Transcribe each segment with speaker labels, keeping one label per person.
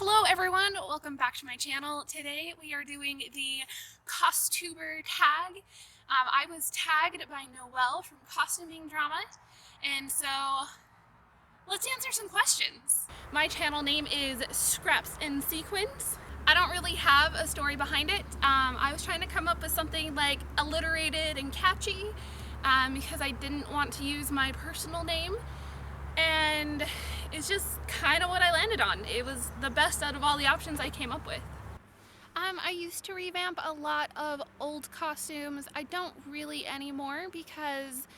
Speaker 1: Hello everyone, welcome back to my channel. Today we are doing the Costuber tag. I was tagged by Noelle from Costuming Drama, and so let's answer some questions. My channel name is Scraps and Sequins. I don't really have a story behind it. I was trying to come up with something like alliterated and catchy because I didn't want to use my personal name. And it's just kind of what I landed on. It was the best out of all the options I came up with. I used to revamp a lot of old costumes. I don't really anymore because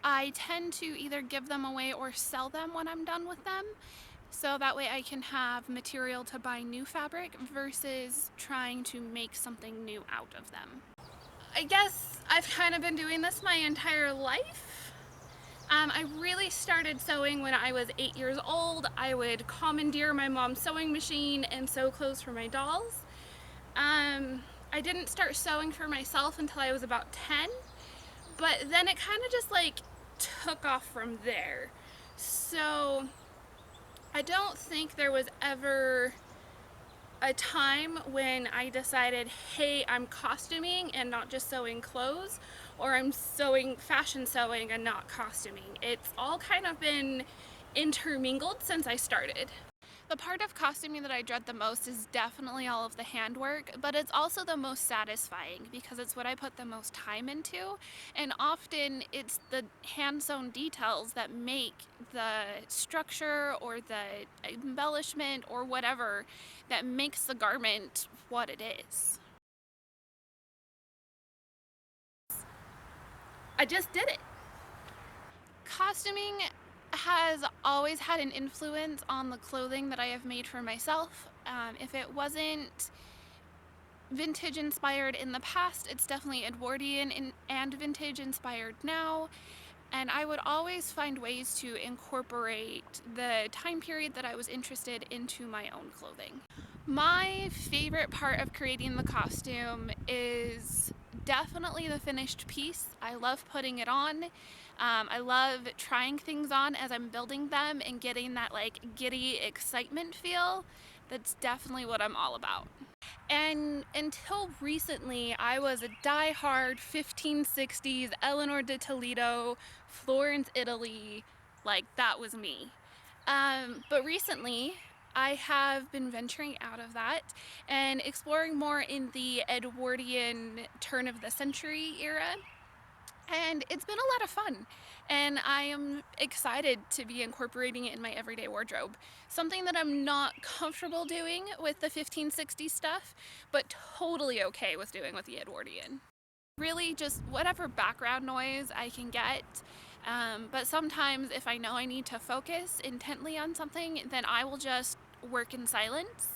Speaker 1: I tend to either give them away or sell them when I'm done with them. So that way I can have material to buy new fabric versus trying to make something new out of them. I guess I've kind of been doing this my entire life. I really started sewing when I was 8 years old. I would commandeer my mom's sewing machine and sew clothes for my dolls. I didn't start sewing for myself until I was about 10, but then it kind of just like took off from there. So I don't think there was ever a time when I decided, hey, I'm costuming and not just sewing clothes, or I'm fashion sewing and not costuming. It's all kind of been intermingled since I started. The part of costuming that I dread the most is definitely all of the handwork, but it's also the most satisfying because it's what I put the most time into, and often it's the hand-sewn details that make the structure or the embellishment or whatever that makes the garment what it is. I just did it. Costuming has always had an influence on the clothing that I have made for myself. If it wasn't vintage inspired in the past, it's definitely Edwardian and vintage inspired now. And I would always find ways to incorporate the time period that I was interested into my own clothing. My favorite part of creating the costume is definitely the finished piece. I love putting it on. I love trying things on as I'm building them and getting that like giddy excitement feel. That's definitely what I'm all about. And until recently, I was a die-hard 1560s Eleanor de Toledo, Florence, Italy, like that was me. But recently, I have been venturing out of that and exploring more in the Edwardian turn of the century era. And it's been a lot of fun, and I am excited to be incorporating it in my everyday wardrobe. Something that I'm not comfortable doing with the 1560s stuff, but totally okay with doing with the Edwardian. Really just whatever background noise I can get, but sometimes if I know I need to focus intently on something, then I will just work in silence.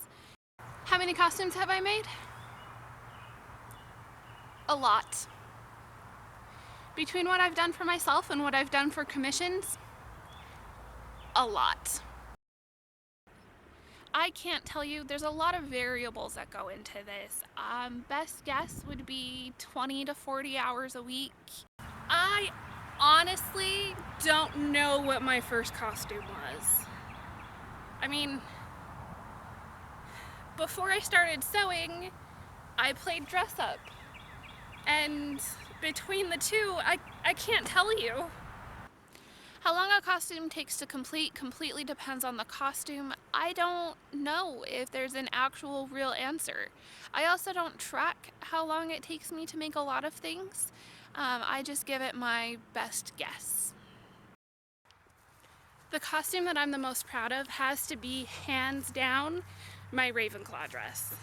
Speaker 1: How many costumes have I made? A lot. Between what I've done for myself and what I've done for commissions, a lot. I can't tell you, there's a lot of variables that go into this. Best guess would be 20 to 40 hours a week. I honestly don't know what my first costume was. I mean, before I started sewing, I played dress up. And between the two, I can't tell you. How long a costume takes to complete completely depends on the costume. I don't know if there's an actual real answer. I also don't track how long it takes me to make a lot of things. I just give it my best guess. The costume that I'm the most proud of has to be, hands down, my Ravenclaw dress.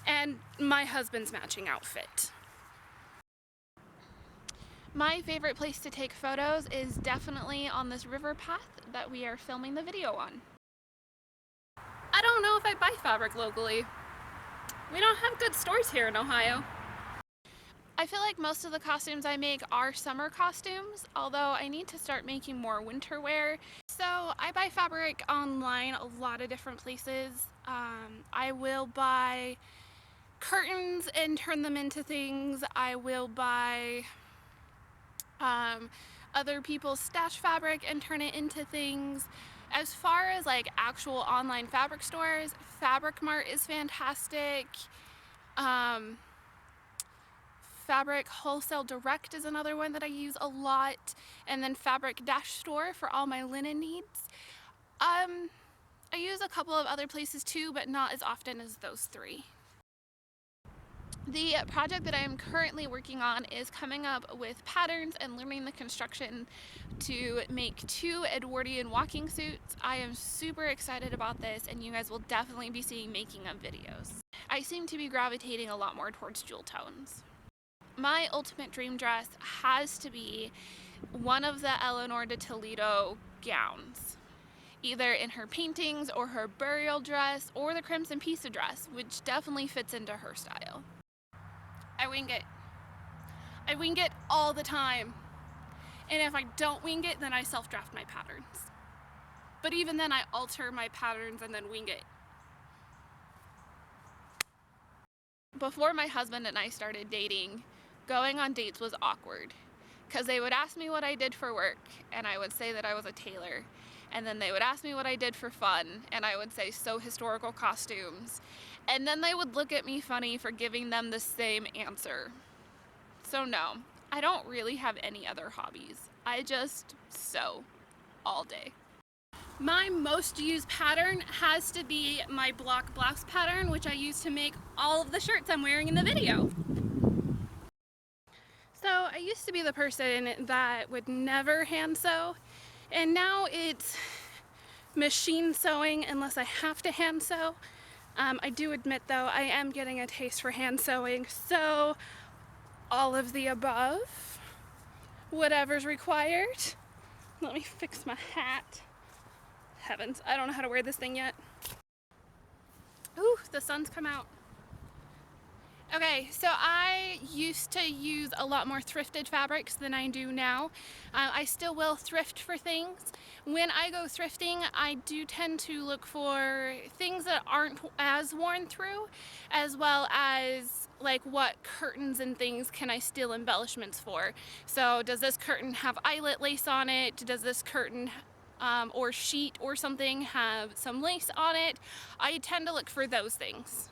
Speaker 1: And my husband's matching outfit. My favorite place to take photos is definitely on this river path that we are filming the video on. I don't know if I buy fabric locally. We don't have good stores here in Ohio. I feel like most of the costumes I make are summer costumes, although I need to start making more winter wear. So I buy fabric online a lot of different places. I will buy curtains and turn them into things. I will buy other people's stash fabric and turn it into things. As far as like actual online fabric stores, Fabric Mart is fantastic. Fabric Wholesale Direct is another one that I use a lot, and then Fabric Dash Store for all my linen needs. I use a couple of other places too, but not as often as those three. The project that I am currently working on is coming up with patterns and learning the construction to make 2 Edwardian walking suits. I am super excited about this, and you guys will definitely be seeing making of videos. I seem to be gravitating a lot more towards jewel tones. My ultimate dream dress has to be one of the Eleanor de Toledo gowns, either in her paintings or her burial dress or the Crimson Pisa dress, which definitely fits into her style. I wing it. I wing it all the time. And if I don't wing it, then I self-draft my patterns. But even then, I alter my patterns and then wing it. Before my husband and I started dating, going on dates was awkward, because they would ask me what I did for work, and I would say that I was a tailor. And then they would ask me what I did for fun, and I would say sew historical costumes. And then they would look at me funny for giving them the same answer. So no, I don't really have any other hobbies. I just sew all day. My most used pattern has to be my block blouse pattern, which I use to make all of the shirts I'm wearing in the video. So I used to be the person that would never hand sew, and now it's machine sewing unless I have to hand sew. I do admit though, I am getting a taste for hand sewing, so all of the above, whatever's required. Let me fix my hat. Heavens, I don't know how to wear this thing yet. Ooh, the sun's come out. Okay, so I used to use a lot more thrifted fabrics than I do now. I still will thrift for things. When I go thrifting, I do tend to look for things that aren't as worn through, as well as like what curtains and things can I steal embellishments for. So does this curtain have eyelet lace on it? Does this curtain or sheet or something have some lace on it? I tend to look for those things.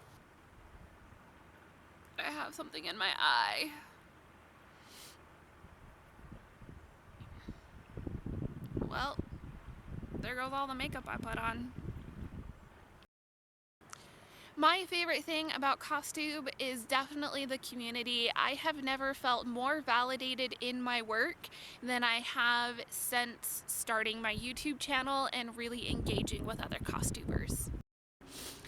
Speaker 1: I have something in my eye. Well, there goes all the makeup I put on. My favorite thing about CosTube is definitely the community. I have never felt more validated in my work than I have since starting my YouTube channel and really engaging with other CosTubers.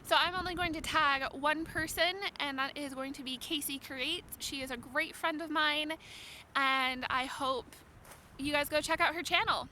Speaker 1: So I'm only going to tag one person, and that is going to be Kacy Creates. She is a great friend of mine, and I hope you guys go check out her channel.